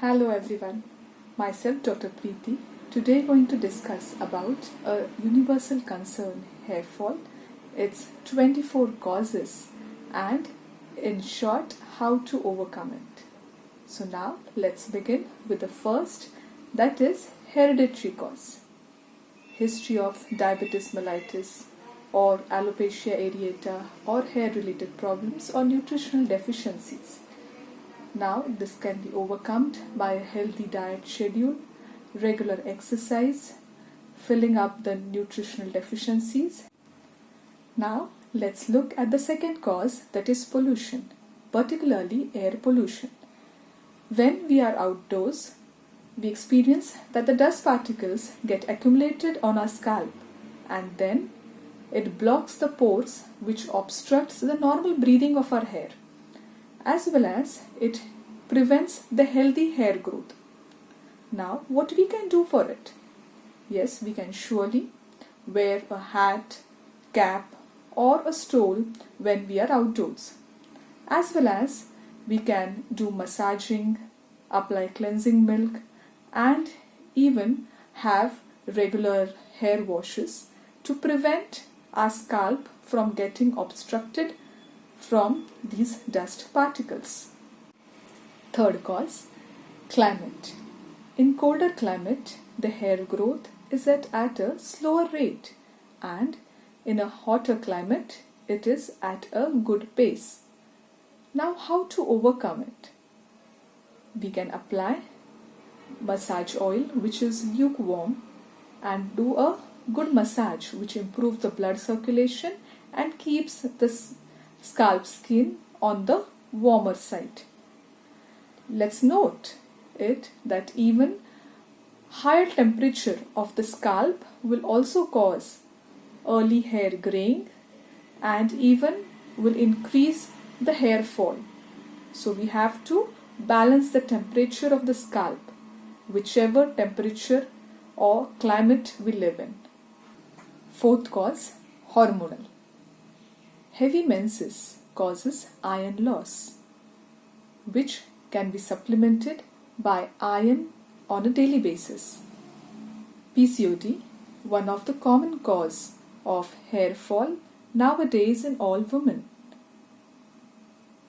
Hello everyone, myself Dr. Priti. Today going to discuss about a universal concern, hair fall, its 24 causes and in short how to overcome it. So now let's begin with the first, that is hereditary cause. History of diabetes mellitus or alopecia areata or hair related problems or nutritional deficiencies. Now, this can be overcome by a healthy diet schedule, regular exercise, filling up the nutritional deficiencies. Now, let's look at the second cause, that is pollution, particularly air pollution. When we are outdoors, we experience that the dust particles get accumulated on our scalp and then it blocks the pores which obstructs the normal breathing of our hair, as well as it prevents the healthy hair growth. Now, what we can do for it? Yes, we can surely wear a hat, cap or a stole when we are outdoors. As well as we can do massaging, apply cleansing milk and even have regular hair washes to prevent our scalp from getting obstructed from these dust particles. Third cause, climate. In colder climate, the hair growth is at a slower rate and in a hotter climate, it is at a good pace. Now, how to overcome it? We can apply massage oil which is lukewarm and do a good massage which improves the blood circulation and keeps the scalp skin on the warmer side. Let's note it that even higher temperature of the scalp will also cause early hair graying and even will increase the hair fall. So we have to balance the temperature of the scalp, whichever temperature or climate we live in. Fourth cause, hormonal. Heavy menses causes iron loss, which can be supplemented by iron on a daily basis. PCOD, one of the common cause of hair fall nowadays in all women.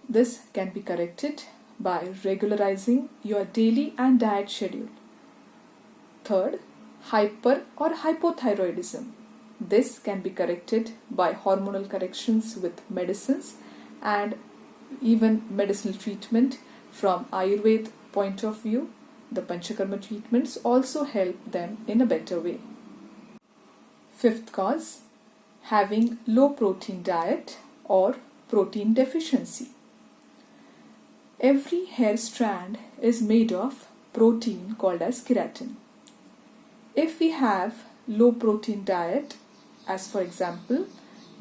This can be corrected by regularizing your daily and diet schedule. Third, hyper or hypothyroidism. This can be corrected by hormonal corrections with medicines and even medicinal treatment. From Ayurveda point of view, the Panchakarma treatments also help them in a better way. Fifth cause, having low protein diet or protein deficiency. Every hair strand is made of protein called as keratin. If we have low protein diet, as for example,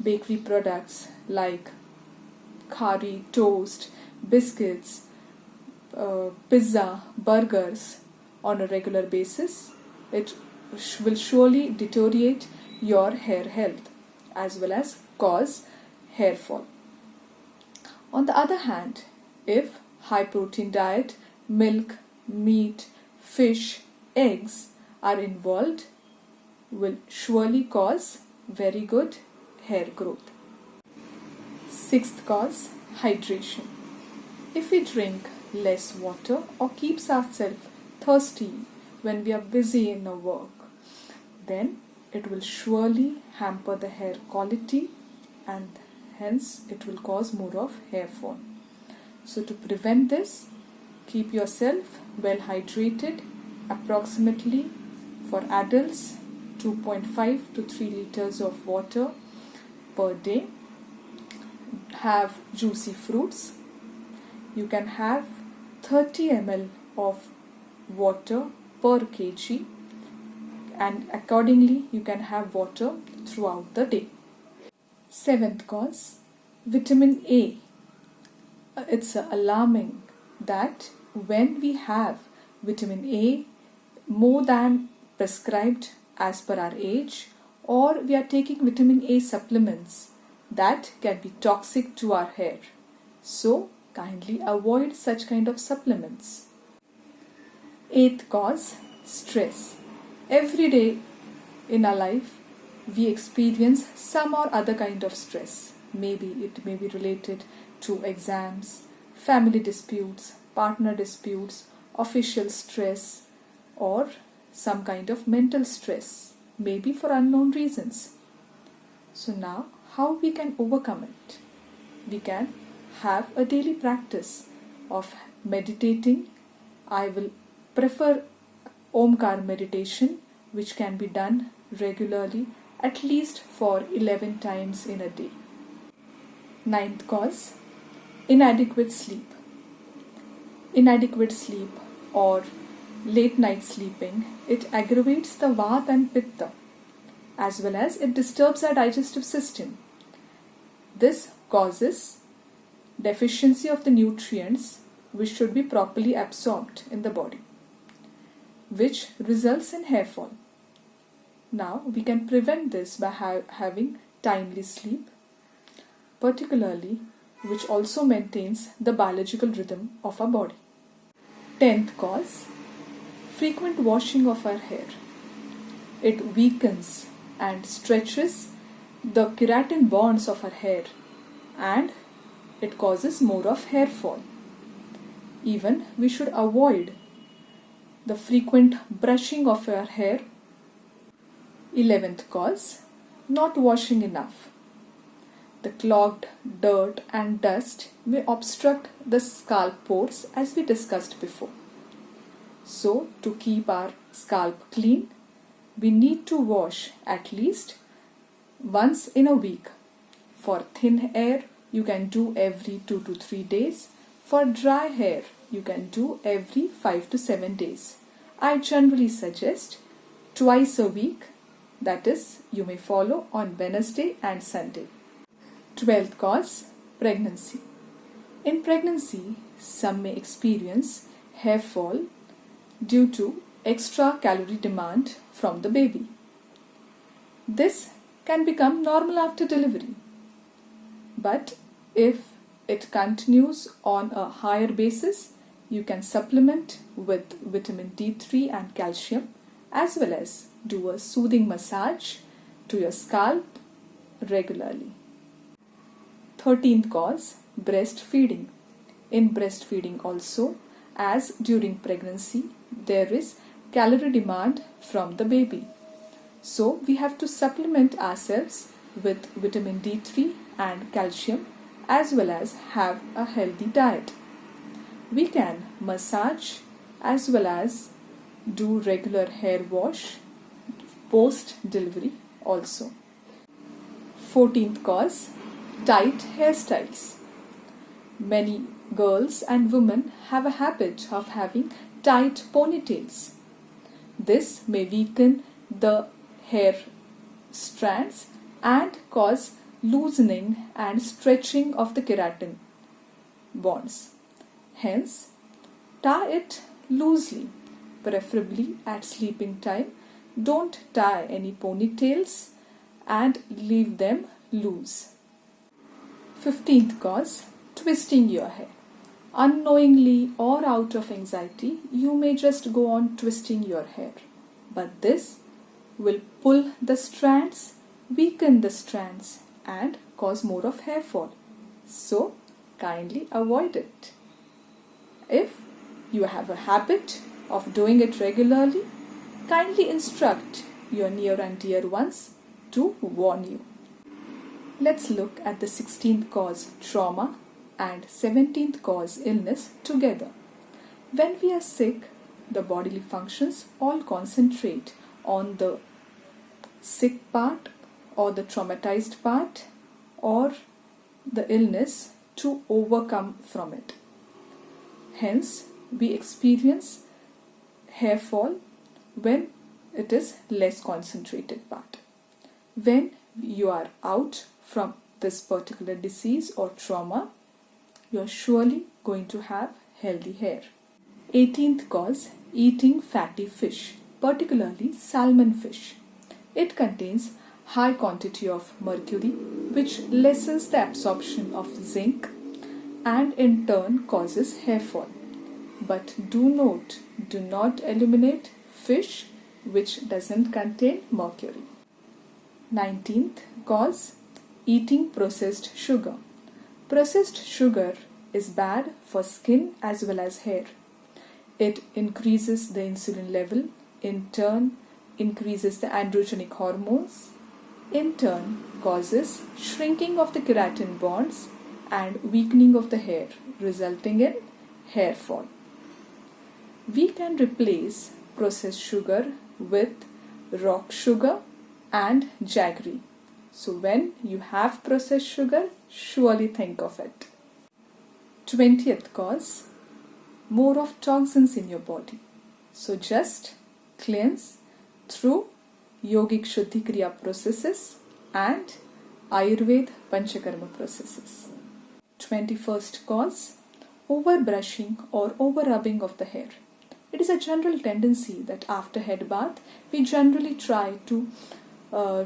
bakery products like khari, toast, biscuits, pizza, burgers on a regular basis, it will surely deteriorate your hair health as well as cause hair fall. On the other hand, if high protein diet, milk, meat, fish, eggs are involved, will surely cause very good hair growth. Sixth cause, hydration. If we drink less water or keeps ourselves thirsty when we are busy in our work, then it will surely hamper the hair quality and hence it will cause more of hair fall. So to prevent this, keep yourself well hydrated, approximately for adults 2.5 to 3 liters of water per day. Have juicy fruits. You can have 30 ml of water per kg and accordingly you can have water throughout the day. Seventh cause, vitamin A. It's alarming that when we have vitamin A more than prescribed as per our age, or we are taking vitamin A supplements, that can be toxic to our hair. So kindly avoid such kind of supplements. Eighth cause, stress. Every day in our life, we experience some or other kind of stress. Maybe it may be related to exams, family disputes, partner disputes, official stress, or some kind of mental stress, maybe for unknown reasons. So now, how we can overcome it? We can have a daily practice of meditating. I will prefer Omkar meditation, which can be done regularly at least for 11 times in a day. Ninth cause, inadequate sleep. Inadequate sleep or late night sleeping, it aggravates the Vata and Pitta, as well as it disturbs our digestive system. This causes deficiency of the nutrients which should be properly absorbed in the body, which results in hair fall. Now we can prevent this by having timely sleep, particularly which also maintains the biological rhythm of our body. 10th cause, frequent washing of our hair. It weakens and stretches the keratin bonds of our hair and it causes more of hair fall. Even we should avoid the frequent brushing of our hair. 11th cause, not washing enough. The clogged dirt and dust may obstruct the scalp pores as we discussed before. So, to keep our scalp clean, we need to wash at least once in a week. For thin hair, you can do every 2 to 3 days. For dry hair, you can do every 5 to 7 days. I generally suggest twice a week, that is, you may follow on Wednesday and Sunday. 12th cause, pregnancy. In pregnancy, some may experience hair fall due to extra calorie demand from the baby. This can become normal after delivery. But if it continues on a higher basis, you can supplement with vitamin D3 and calcium, as well as do a soothing massage to your scalp regularly. 13th cause, breastfeeding. In breastfeeding also, as during pregnancy, there is calorie demand from the baby. So we have to supplement ourselves with vitamin D3 and calcium, as well as have a healthy diet. We can massage as well as do regular hair wash post delivery also. 14th cause, tight hairstyles. Many girls and women have a habit of having tight ponytails. This may weaken the hair strands and cause loosening and stretching of the keratin bonds. Hence, tie it loosely, preferably at sleeping time. Don't tie any ponytails and leave them loose. 15th cause, twisting your hair. Unknowingly or out of anxiety, you may just go on twisting your hair. But this will pull the strands, weaken the strands and cause more of hair fall. So, kindly avoid it. If you have a habit of doing it regularly, kindly instruct your near and dear ones to warn you. Let's look at the 16th cause, trauma, and 17th cause, illness together. When we are sick, the bodily functions all concentrate on the sick part or the traumatized part or the illness to overcome from it. Hence, we experience hair fall when it is less concentrated part. When you are out from this particular disease or trauma, you are surely going to have healthy hair. 18th cause, eating fatty fish, particularly salmon fish. It contains high quantity of mercury, which lessens the absorption of zinc and in turn causes hair fall. But do note, do not eliminate fish which doesn't contain mercury. 19th cause, eating processed sugar. Processed sugar is bad for skin as well as hair. It increases the insulin level, in turn increases the androgenic hormones, in turn causes shrinking of the keratin bonds and weakening of the hair, resulting in hair fall. We can replace processed sugar with rock sugar and jaggery. So when you have processed sugar, surely think of it. 20th cause, more of toxins in your body. So just cleanse through yogic Shuddhi Kriya processes and Ayurveda Panchakarma processes. 21st cause, over brushing or over rubbing of the hair. It is a general tendency that after head bath, we generally try to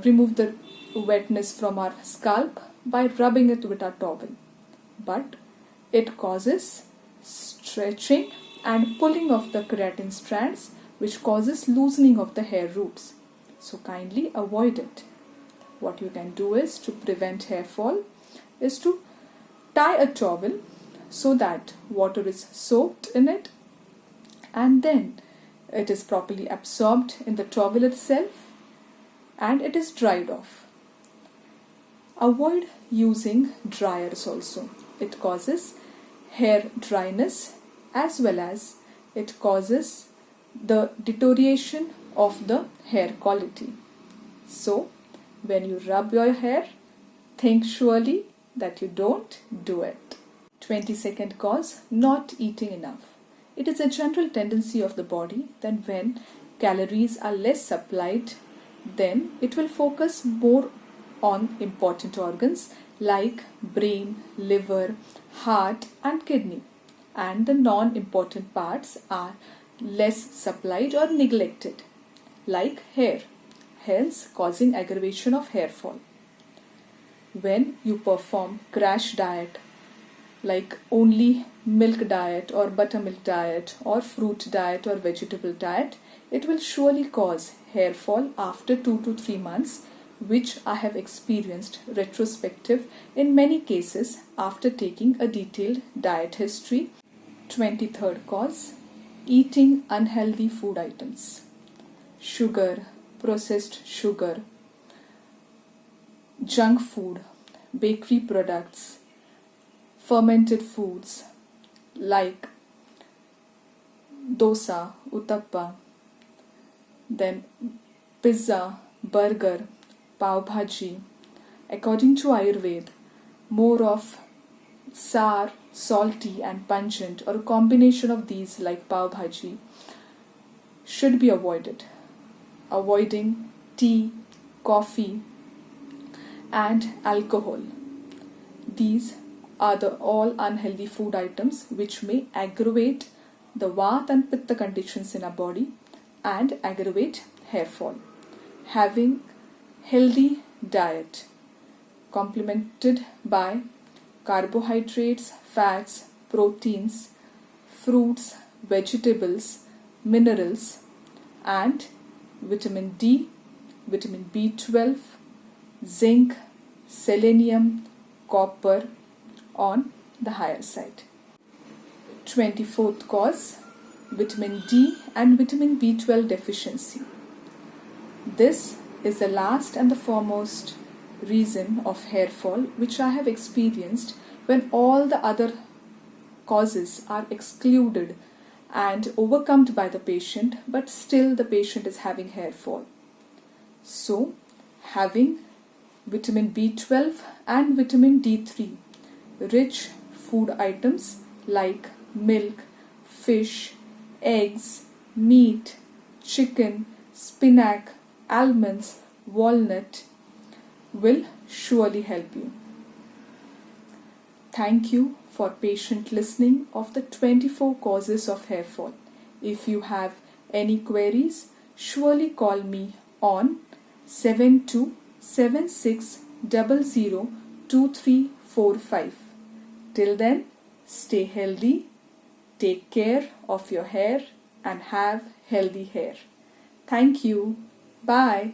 remove the wetness from our scalp by rubbing it with our towel. But it causes stretching and pulling of the keratin strands, which causes loosening of the hair roots. So kindly avoid it. What you can do is to prevent hair fall is to tie a towel so that water is soaked in it and then it is properly absorbed in the towel itself and it is dried off. Avoid using dryers also. It causes hair dryness as well as it causes the deterioration of the hair quality. So, when you rub your hair, think surely that you don't do it. 22nd cause, not eating enough. It is a general tendency of the body that when calories are less supplied, then it will focus more on important organs like brain, liver, heart and kidney, and the non-important parts are less supplied or neglected like hair, hence causing aggravation of hair fall. When you perform crash diet like only milk diet or buttermilk diet or fruit diet or vegetable diet, it will surely cause hair fall after 2 to 3 months, which I have experienced retrospective in many cases after taking a detailed diet history. 23rd cause, eating unhealthy food items. Sugar, processed sugar, junk food, bakery products, fermented foods like dosa, uttappa, then pizza, burger, pav bhaji. According to Ayurveda, more of sour, salty and pungent or a combination of these like pav bhaji should be avoided. Avoiding tea, coffee and alcohol. These are the all unhealthy food items which may aggravate the Vata and Pitta conditions in our body and aggravate hair fall. Having healthy diet complemented by carbohydrates, fats, proteins, fruits, vegetables, minerals and vitamin D, vitamin B12, zinc, selenium, copper on the higher side. 24th cause, vitamin D and vitamin B12 deficiency. This is the last and the foremost reason of hair fall which I have experienced when all the other causes are excluded and overcome by the patient, but still the patient is having hair fall. So, having vitamin B12 and vitamin D3 rich food items like milk, fish, eggs, meat, chicken, spinach, almonds, walnut will surely help you. Thank you for patient listening of the 24 causes of hair fall. If you have any queries, surely call me on 7276002345. Till then, stay healthy, Take care of your hair and have healthy hair. Thank you. Bye.